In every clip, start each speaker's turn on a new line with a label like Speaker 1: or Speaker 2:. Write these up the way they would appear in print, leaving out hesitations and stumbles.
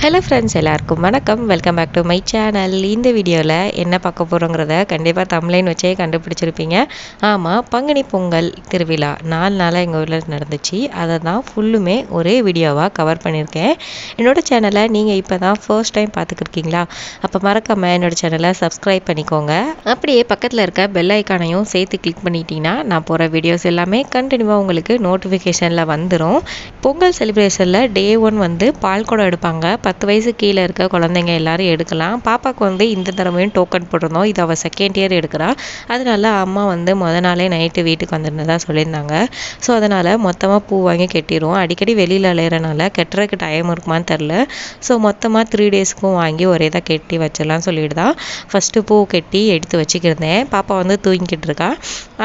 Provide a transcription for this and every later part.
Speaker 1: Hello friends, எல்லாருக்கும் வணக்கம். Welcome back to my channel. இந்த வீடியோவில் என்ன பார்க்க போகிறோங்கிறத கண்டிப்பாக தமிழ்லைன் வச்சே கண்டுபிடிச்சிருப்பீங்க. ஆமாம், பங்குனி பொங்கல் திருவிழா 4 நாளாக எங்கள் ஊரில் நடந்துச்சு. அதை தான் ஃபுல்லுமே ஒரே வீடியோவாக கவர் பண்ணியிருக்கேன். என்னோடய சேனலை நீங்கள் இப்போ தான் ஃபர்ஸ்ட் டைம் பார்த்துக்கிருக்கீங்களா? அப்போ மறக்காமல் என்னோடய சேனலை சப்ஸ்கிரைப் பண்ணிக்கோங்க. அப்படியே பக்கத்தில் இருக்க பெல் ஐக்கானையும் சேர்த்து கிளிக் பண்ணிட்டீங்கன்னா நான் போகிற வீடியோஸ் எல்லாமே கண்டினியூவாக உங்களுக்கு நோட்டிஃபிகேஷனில் வந்துடும். பொங்கல் செலிப்ரேஷனில் டே 1 வந்து பால் குடம் எடுப்பாங்க. 10 வயசு கீழே இருக்க குழந்தைங்க எல்லாரும் எடுக்கலாம். பாப்பாவுக்கு வந்து இந்த தடவையும் டோக்கன் போட்டிருந்தோம். இது அவள் செகண்ட் இயர் எடுக்கிறா. அதனால அம்மா வந்து நாளே நைட்டு வீட்டுக்கு வந்துருந்ததா சொல்லியிருந்தாங்க. ஸோ அதனால் மொத்தமாக பூ வாங்கி கட்டிடுவோம். அடிக்கடி வெளியில் அலையிறனால கட்டுறதுக்கு டைம் இருக்குமான்னு தெரில. ஸோ மொத்தமாக 3 டேஸ்க்கும் வாங்கி ஒரே தான் கட்டி வச்சிடலாம் சொல்லிட்டு தான் ஃபஸ்ட்டு பூ கட்டி எடுத்து வச்சுக்கிருந்தேன். பாப்பா வந்து தூங்கிக்கிட்டு இருக்கா.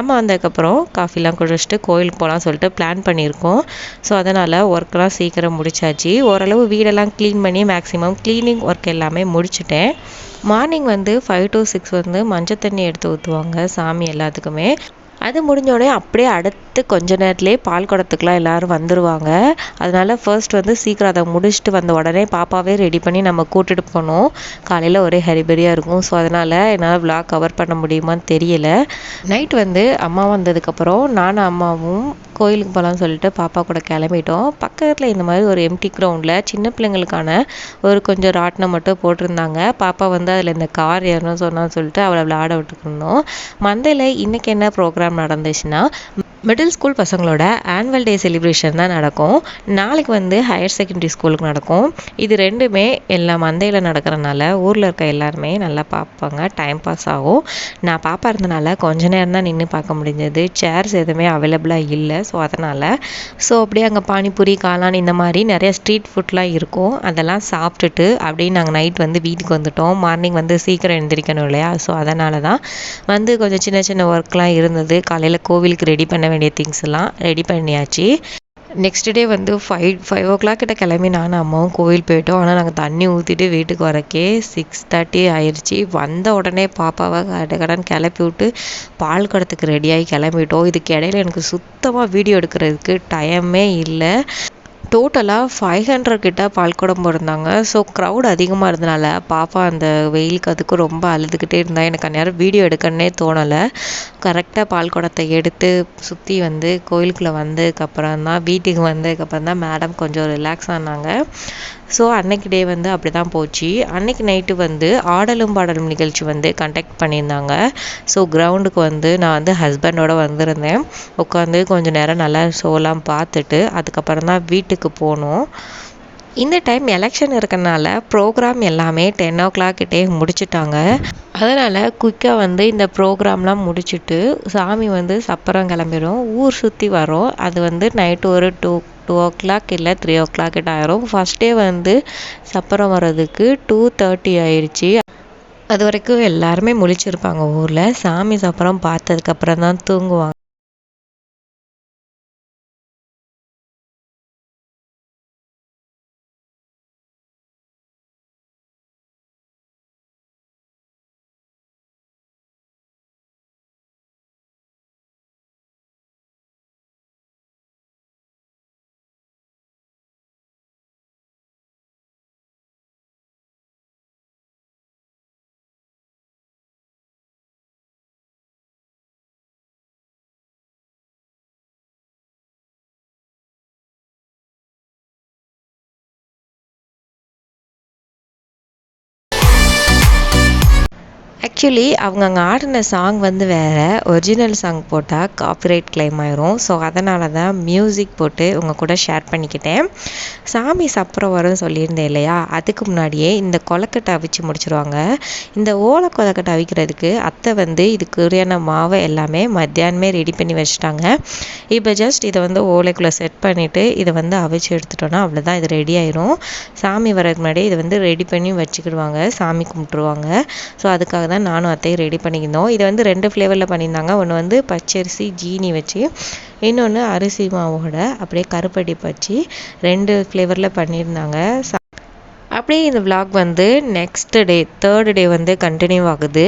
Speaker 1: அம்மா வந்ததுக்கப்புறம் காஃபிலாம் குடிச்சிட்டு கோயிலுக்கு போகலாம் சொல்லிட்டு பிளான் பண்ணியிருக்கோம். ஸோ அதனால் ஒர்க்கெலாம் சீக்கிரம் முடிச்சாச்சு. ஓரளவு வீடெல்லாம் க்ளீன் பண்ணி மேக்ஸிமம் க்ளீனிங் ஒர்க் எல்லாமே முடிச்சுட்டேன். மார்னிங் வந்து 5 to 6 வந்து மஞ்சள் தண்ணி எடுத்து ஊற்றுவாங்க சாமி எல்லாத்துக்குமே. அது முடிஞ்சோடனே அப்படியே அடுத்து கொஞ்ச நேரத்துலேயே பால் குடத்துக்குலாம் எல்லோரும் வந்துடுவாங்க. அதனால் ஃபர்ஸ்ட் வந்து சீக்கிரம் அதை முடிச்சுட்டு வந்த உடனே பாப்பாவே ரெடி பண்ணி நம்ம கூட்டிகிட்டு போனோம். காலையில் ஒரே ஹரிபரியாக இருக்கும். ஸோ அதனால் என்னால் விளாக் கவர் பண்ண முடியுமான்னு தெரியல. நைட் வந்து அம்மா வந்ததுக்கப்புறம் நானும் அம்மாவும் கோயிலுக்கு போகலான்னு சொல்லிட்டு பாப்பா கூட கிளம்பிட்டோம். பக்கத்தில் இந்த மாதிரி ஒரு எம்டி கிரவுண்டில் சின்ன பிள்ளைங்களுக்கான ஒரு கொஞ்சம் ராட்டினம் மட்டும் போட்டிருந்தாங்க. பாப்பா வந்து அதில் இந்த கார் ஏறணும்னு சொன்னான்னு சொல்லிட்டு அவளை விளையாட விட்டுருந்தோம். மந்தையில் இன்றைக்கி என்ன ப்ரோக்ராம் நடந்துச்சுன்னா, மிடில் ஸ்கூல் பசங்களோட ஆனுவல் டே செலிப்ரேஷன் தான் நடக்கும். நாளைக்கு வந்து ஹையர் செகண்டரி ஸ்கூலுக்கு நடக்கும். இது ரெண்டுமே எல்லா மந்தையில் நடக்கிறனால ஊரில் இருக்க எல்லாருமே நல்லா பார்ப்பாங்க, டைம் பாஸ் ஆகும். நான் பாப்பா இருந்தனால கொஞ்ச நேரம் தான் நின்று பார்க்க முடிஞ்சது. சேர்ஸ் எதுவுமே அவைலபிளாக இல்லை. ஸோ அதனால் அப்படியே அங்கே பானிபூரி, காளான் இந்த மாதிரி நிறைய ஸ்ட்ரீட் ஃபுட்லாம் இருக்கும். அதெல்லாம் சாப்பிட்டுட்டு அப்படியே நாங்கள் நைட் வந்து வீட்டுக்கு வந்துட்டோம். மார்னிங் வந்து சீக்கிரம் எழுந்திரிக்கணும் இல்லையா? ஸோ அதனால தான் வந்து கொஞ்சம் சின்ன சின்ன ஒர்க்லாம் இருந்தது. காலையில் கோவிலுக்கு ரெடி பண்ண வேண்டிய திங்ஸ் எல்லாம் ரெடி பண்ணியாச்சு. நெக்ஸ்ட் டே வந்து 5 o'clock கிட்ட கிளம்பி நானும் அம்மாவும் கோவில் போயிட்டோம். ஆனால் நாங்கள் தண்ணி ஊற்றிட்டு வீட்டுக்கு வரக்கே 6:30 ஆயிடுச்சு. வந்த உடனே பாப்பாவை கடன் கிளப்பி விட்டு பால் குடத்துக்கு ரெடியாகி கிளம்பிட்டோம். இதுக்கு இடையில எனக்கு சுத்தமாக வீடியோ எடுக்கிறதுக்கு டைமே இல்லை. டோட்டலாக 500 கிட்ட பால் குடம் போட்டிருந்தாங்க. ஸோ க்ரௌட் அதிகமாக இருந்தனால பாப்பா அந்த வெயிலுக்கு அதுக்கு ரொம்ப அழுதுகிட்டே இருந்தா. எனக்கு அந்நேரம் வீடியோ எடுக்கணுன்னே தோணலை. கரெக்டாக பால் குடத்தை எடுத்து சுற்றி வந்து கோயிலுக்குள்ளே வந்ததுக்கப்புறம் தான் வீட்டுக்கு வந்ததுக்கப்புறம் தான் மேடம் கொஞ்சம் ரிலாக்ஸ் ஆனாங்க. ஸோ அன்னைக்கு டே வந்து அப்படி தான் போச்சு. அன்னைக்கு நைட்டு வந்து ஆடலும் பாடலும் நிகழ்ச்சி வந்து கண்டக்ட் பண்ணியிருந்தாங்க. ஸோ கிரவுண்டுக்கு வந்து நான் வந்து ஹஸ்பண்டோடு வந்திருந்தேன். உட்காந்து கொஞ்சம் நேரம் நல்லா ஷோலாம் பார்த்துட்டு அதுக்கப்புறம் தான் வீட்டுக்கு போனோம். இந்த டைம் எலெக்ஷன் இருக்கனால ப்ரோக்ராம் எல்லாமே 10 o'clock கிட்டே முடிச்சுட்டாங்க. அதனால் குயிக்காக வந்து இந்த ப்ரோக்ராம்லாம் முடிச்சுட்டு சாமி வந்து சப்பரம் கிளம்பிடும். ஊர் சுற்றி வரோம். அது வந்து நைட்டு ஒரு 2 o'clock இல்லை 3 o'clock கிட்ட ஆயிரும். ஃபஸ்ட் டே வந்து சப்பரம் வர்றதுக்கு 2:30 ஆயிடுச்சு. அது வரைக்கும் எல்லாருமே முழிச்சிருப்பாங்க ஊரில். சாமி சப்பரம் பார்த்ததுக்கப்புறம் தான் தூங்குவாங்க. ஆக்சுவலி அவங்க அங்கே ஆடின சாங் வந்து வேறு, ஒரிஜினல் சாங் போட்டால் காப்பிரைட் கிளைம் ஆயிரும். ஸோ அதனால தான் மியூசிக் போட்டு உங்கள் கூட ஷேர் பண்ணிக்கிட்டேன். சாமி சப்பரம் வரும்னு சொல்லியிருந்தேன் இல்லையா? அதுக்கு முன்னாடியே இந்த கொலக்கட்டை அவிச்சு முடிச்சிருவாங்க. இந்த ஓலை கொலக்கட்டை அவிக்கிறதுக்கு அத்தை வந்து இதுக்குரியான மாவை எல்லாமே மத்தியானமே ரெடி பண்ணி வச்சுட்டாங்க. இப்போ ஜஸ்ட் இதை வந்து ஓலைக்குள்ளே செட் பண்ணிவிட்டு இதை வந்து அவிச்சு எடுத்துட்டோன்னா அவ்வளோதான், இது ரெடி ஆயிரும். சாமி வர்றதுக்கு முன்னாடி இதை வந்து ரெடி பண்ணி வச்சுக்கிடுவாங்க, சாமி கும்பிட்ருவாங்க. ஸோ அதுக்காக தான் நானும் அத்தையும் ரெடி பண்ணியிருந்தோம். இது வந்து 2 ஃப்ளேவரில் பண்ணியிருந்தாங்க. ஒன்று வந்து பச்சரிசி ஜீனி வச்சு, இன்னொன்று அரிசி மாவோட அப்படியே கருப்பட்டி பச்சி 2 ஃப்ளேவரில் பண்ணியிருந்தாங்க. அப்படியே இந்த vlog வந்து நெக்ஸ்ட் டே 3rd டே வந்து கண்டினியூ ஆகுது.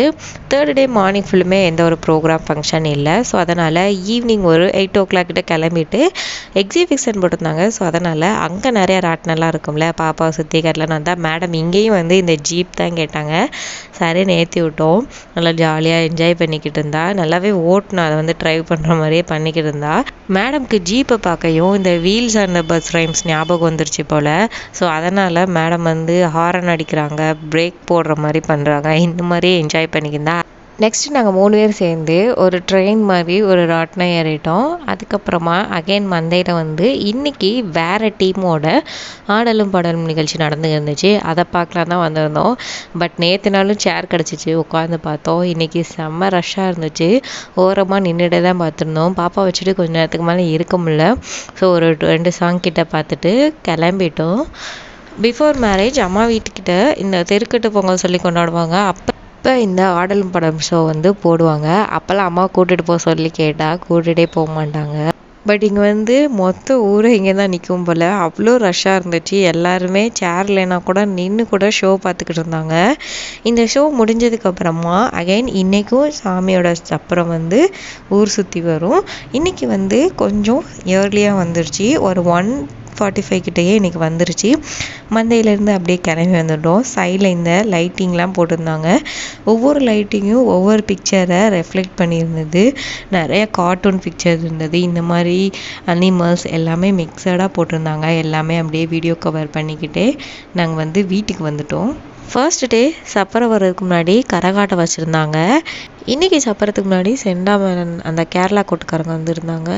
Speaker 1: 3rd டே மார்னிங் ஃபுல்லுமே எந்த ஒரு ப்ரோக்ராம் ஃபங்க்ஷன் இல்லை. ஸோ அதனால் ஈவினிங் ஒரு 8 o'clock கிட்ட கிளம்பிட்டு எக்ஸிபிஷன் போட்டிருந்தாங்க. ஸோ அதனால் அங்கே நிறைய ராட்டினெல்லாம் இருக்கும்ல, பாப்பாவை சுற்றி கட்டலாம் வந்தால் மேடம் இங்கேயும் வந்து இந்த ஜீப் தான் கேட்டாங்க. சரின்னு ஏற்றி விட்டோம். நல்லா ஜாலியாக என்ஜாய் பண்ணிக்கிட்டு இருந்தா, நல்லாவே ஓட்டணும், அதை வந்து ட்ரைவ் பண்ணுற மாதிரியே பண்ணிக்கிட்டு இருந்தா. மேடம்க்கு ஜீப்பை பார்க்கையும் இந்த வீல்ஸ் அண்ட் பஸ் ரைம்ஸ் ஞாபகம் வந்துருச்சு போல். ஸோ அதனால் மேடம் வந்து ஹாரன் அடிக்கிறாங்க, பிரேக் போடுற மாதிரி பண்ணுறாங்க, இந்த மாதிரியே என்ஜாய் பண்ணிக்கிருந்தா. நெக்ஸ்ட்டு நாங்கள் 3 பேர் சேர்ந்து ஒரு ட்ரெயின் மாதிரி ஒரு ராட்டினம் ஏறிட்டோம். அதுக்கப்புறமா அகைன் மந்தையில் வந்து இன்றைக்கி வேறு டீமோட ஆடலும் பாடலும் நிகழ்ச்சி நடந்து இருந்துச்சு. அதை பார்க்கலாம் தான் வந்திருந்தோம். பட் நேற்று நாளும் சேர் கிடச்சிச்சு, உட்காந்து பார்த்தோம். இன்றைக்கி செம்ம ரஷ்ஷாக இருந்துச்சு. ஓரமாக நின்றுட்டே தான் பார்த்துருந்தோம். பாப்பா வச்சுட்டு கொஞ்சம் நேரத்துக்கு மேலே இருக்க முடியல. ஸோ ஒரு 2 சாங் கிட்ட பார்த்துட்டு கிளம்பிட்டோம். பிஃபோர் மேரேஜ் அம்மா வீட்டுக்கிட்ட இந்த தெருக்கட்டு பொங்கல் சொல்லி கொண்டாடுவாங்க. இப்போ இந்த ஆடலும் படம் ஷோ வந்து போடுவாங்க. அப்போல்லாம் அம்மா கூட்டிகிட்டு போக சொல்லி கேட்டால் கூட்டிகிட்டே போக மாட்டாங்க. பட் இங்கே வந்து மொத்த ஊரை இங்கே தான் நிற்கும் போல். அவ்வளோ ரஷ்ஷாக இருந்துச்சு. எல்லாருமே சேர் இல்லைனா கூட நின்று கூட ஷோ பார்த்துக்கிட்டு இருந்தாங்க. இந்த ஷோ முடிஞ்சதுக்கப்புறமா அகைன் இன்றைக்கும் சாமியோட சப்பரம் வந்து ஊர் சுற்றி வரும். இன்றைக்கி வந்து கொஞ்சம் ஏர்லியாக வந்துருச்சு. ஒரு 1:45 கிட்டேயே இன்றைக்கி வந்துருச்சு. மந்தையிலேருந்து அப்படியே கிளம்பி வந்துட்டோம். சைடில் இந்த லைட்டிங்லாம் போட்டிருந்தாங்க. ஒவ்வொரு லைட்டிங்கும் ஒவ்வொரு பிக்சரை ரெஃப்ளெக்ட் பண்ணியிருந்தது. நிறைய கார்ட்டூன் பிக்சர் இருந்தது. இந்த மாதிரி அனிமல்ஸ் எல்லாமே மிக்சடாக போட்டிருந்தாங்க. எல்லாமே அப்படியே வீடியோ கவர் பண்ணிக்கிட்டே நாங்கள் வந்து வீட்டுக்கு வந்துட்டோம். ஃபர்ஸ்ட் டே சப்பரம் வர்றதுக்கு முன்னாடி கரகாட்டம் வச்சுருந்தாங்க. இன்றைக்கி சப்பரத்துக்கு முன்னாடி செண்டாமரன் அந்த கேரளா கூட்டுக்காரங்க வந்துருந்தாங்க.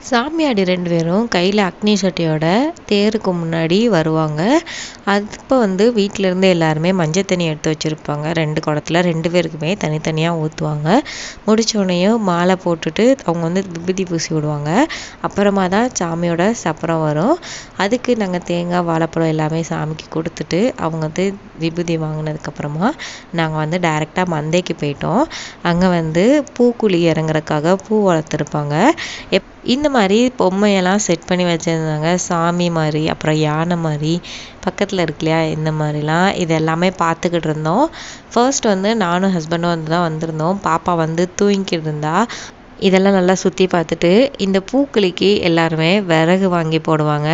Speaker 1: சாமியாடி 2 பேரும் கையில் அக்னி சட்டியோட தேருக்கு முன்னாடி வருவாங்க. அப்போ வந்து வீட்டிலேருந்து எல்லாருமே மஞ்சள் தண்ணி எடுத்து வச்சுருப்பாங்க. 2 குடத்துல 2 பேருக்குமே தனித்தனியாக ஊற்றுவாங்க. முடித்தோடனையும் மாலை போட்டுட்டு அவங்க வந்து விபூதி பூசி விடுவாங்க. அப்புறமா தான் சாமியோட சப்பரம் வரும். அதுக்கு நாங்கள் தேங்காய் வாழைப்பழம் எல்லாமே சாமிக்கு கொடுத்துட்டு அவங்க வந்து விபூதி வாங்கினதுக்கப்புறமா நாங்கள் வந்து டைரெக்டாக மந்தைக்கு போயிட்டோம். அங்கே வந்து பூக்குழி இறங்குறதுக்காக பூ வளர்த்துருப்பாங்க. இந்த மாதிரி பொம்மையெல்லாம் செட் பண்ணி வச்சுருந்தாங்க. சாமி மாதிரி, அப்புறம் யானை மாதிரி பக்கத்தில் இருக்கு இல்லையா, இந்த மாதிரிலாம் இது எல்லாமே பார்த்துக்கிட்டு இருந்தோம். ஃபர்ஸ்ட் வந்து நானும் ஹஸ்பண்டும் வந்து தான் வந்திருந்தோம். பாப்பா வந்து தூங்கிக்கிட்டு இருந்தா. இதெல்லாம் நல்லா சுற்றி பார்த்துட்டு இந்த பூக்குழிக்கு எல்லாருமே விறகு வாங்கி போடுவாங்க.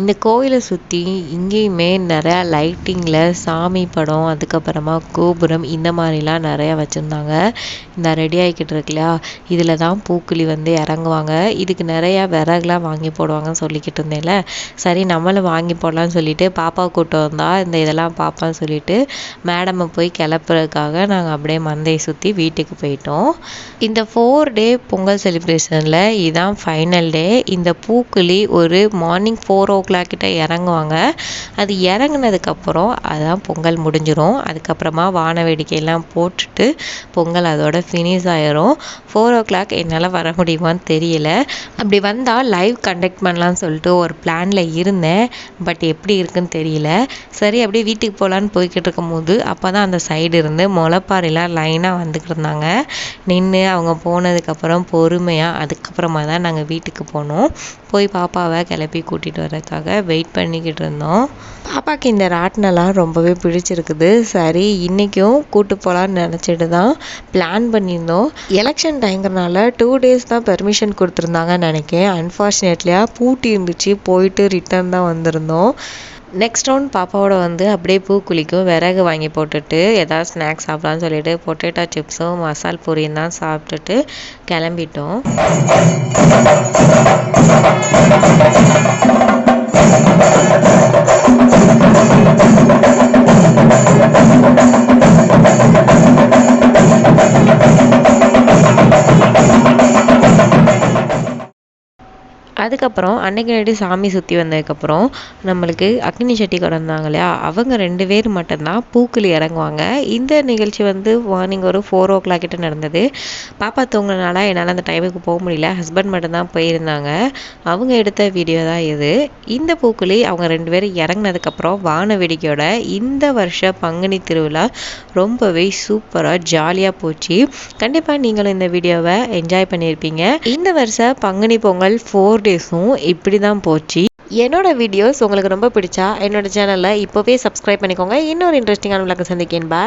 Speaker 1: இந்த கோயிலை சுற்றி இங்கேயுமே நிறையா லைட்டிங்கில் சாமி படம், அதுக்கப்புறமா கோபுரம் இந்த மாதிரிலாம் நிறையா வச்சுருந்தாங்க. இந்த ரெடி ஆகிக்கிட்டு இருக்கு இல்லையா, இதில் தான் பூக்குழி வந்து இறங்குவாங்க. இதுக்கு நிறையா விறகுலாம் வாங்கி போடுவாங்கன்னு சொல்லிக்கிட்டு இருந்தேன்ல, சரி நம்மளும் வாங்கி போடலான்னு சொல்லிட்டு பாப்பாவை கூப்பிட்டு வந்தா இந்த இதெல்லாம் பாப்பான்னு சொல்லிட்டு மேடமை போய் கிளப்புறதுக்காக நாங்கள் அப்படியே மந்தையை சுற்றி வீட்டுக்கு போயிட்டோம். இந்த 4 டே பொங்கல் செலிப்ரேஷனில் இதுதான் ஃபைனல் டே. இந்த பூக்குழி ஒரு மார்னிங் 4 o'clock கிட்ட இறங்குவாங்க. அது இறங்குனதுக்கப்புறம் அதான் பொங்கல் முடிஞ்சிடும். அதுக்கப்புறமா வான வேடிக்கையெல்லாம் போட்டுட்டு பொங்கல் அதோட ஃபினிஷ் ஆயிரும். 4 o'clock என்னால் வர முடியுமான்னு தெரியல. அப்படி வந்தால் லைவ் கண்டக்ட் பண்ணலான்னு சொல்லிட்டு ஒரு பிளானில் இருந்தேன். பட் எப்படி இருக்குன்னு தெரியல. சரி அப்படியே வீட்டுக்கு போகலான்னு போய்கிட்டு இருக்கும் போது அப்போ தான் அந்த சைடு இருந்து முளைப்பாரிலாம் லைனாக வந்துக்கிட்டு இருந்தாங்க. நின்று அவங்க போனதுக்கப்புறம் பொறுமையாக அதுக்கப்புறமா தான் நாங்கள் வீட்டுக்கு போனோம். போய் பாப்பாவை கிளப்பி கூட்டிகிட்டு வர்றதுக்காக வெயிட் பண்ணிக்கிட்டு இருந்தோம். பாப்பாவுக்கு இந்த ராட்டினெல்லாம் ரொம்பவே பிடிச்சிருக்குது. சரி இன்றைக்கும் கூட்டு போகலான்னு நினச்சிட்டு தான் பிளான் பண்ணியிருந்தோம். எலெக்ஷன் டைம்னால 2 days தான் பெர்மிஷன் கொடுத்துருந்தாங்கன்னு நினைக்கிறேன். அன்ஃபார்ச்சுனேட்லியாக பூட்டி இருந்துச்சு. போயிட்டு ரிட்டர்ன் தான் வந்திருந்தோம். நெக்ஸ்ட் ரவுண்ட் பாப்பாவோட வந்து அப்படியே பூக்குழிக்கும் விறகு வாங்கி போட்டுட்டு ஏதாவது ஸ்நாக்ஸ் சாப்பிட்லான்னு சொல்லிட்டு பொட்டேட்டோ சிப்ஸும் மசால் பூரியும் தான் சாப்பிட்டுட்டு கிளம்பிட்டோம். அதுக்கப்புறம் அன்னைக்கு நைட்டு சாமி சுற்றி வந்ததுக்கப்புறம் நம்மளுக்கு அக்னி சட்டி கடந்தாங்க இல்லையா, அவங்க 2 பேர் மட்டும்தான் பூக்குழி இறங்குவாங்க. இந்த நிகழ்ச்சி வந்து மார்னிங் ஒரு 4 o'clock கிட்ட நடந்தது. பாப்பா தூங்கினால என்னால் அந்த டைமுக்கு போக முடியல. ஹஸ்பண்ட் மட்டும்தான் போயிருந்தாங்க. அவங்க எடுத்த வீடியோ தான் இது. இந்த பூக்குழி அவங்க 2 பேரும் இறங்கினதுக்கப்புறம் வான வேடிக்கையோட இந்த வருஷ பங்குனி திருவிழா ரொம்பவே சூப்பராக ஜாலியாக போச்சு. கண்டிப்பாக நீங்களும் இந்த வீடியோவை என்ஜாய் பண்ணியிருப்பீங்க. இந்த வருஷ பங்குனி பொங்கல் 4 டேஸும் இப்படி தான் போச்சு. என்னோட வீடியோஸ் உங்களுக்கு ரொம்ப பிடிச்சா என்னோட சேனலை இப்போவே சப்ஸ்கிரைப் பண்ணிக்கோங்க. இன்னொரு இன்ட்ரெஸ்டிங்கான விளக்கம் சந்திக்கேன். பாய்.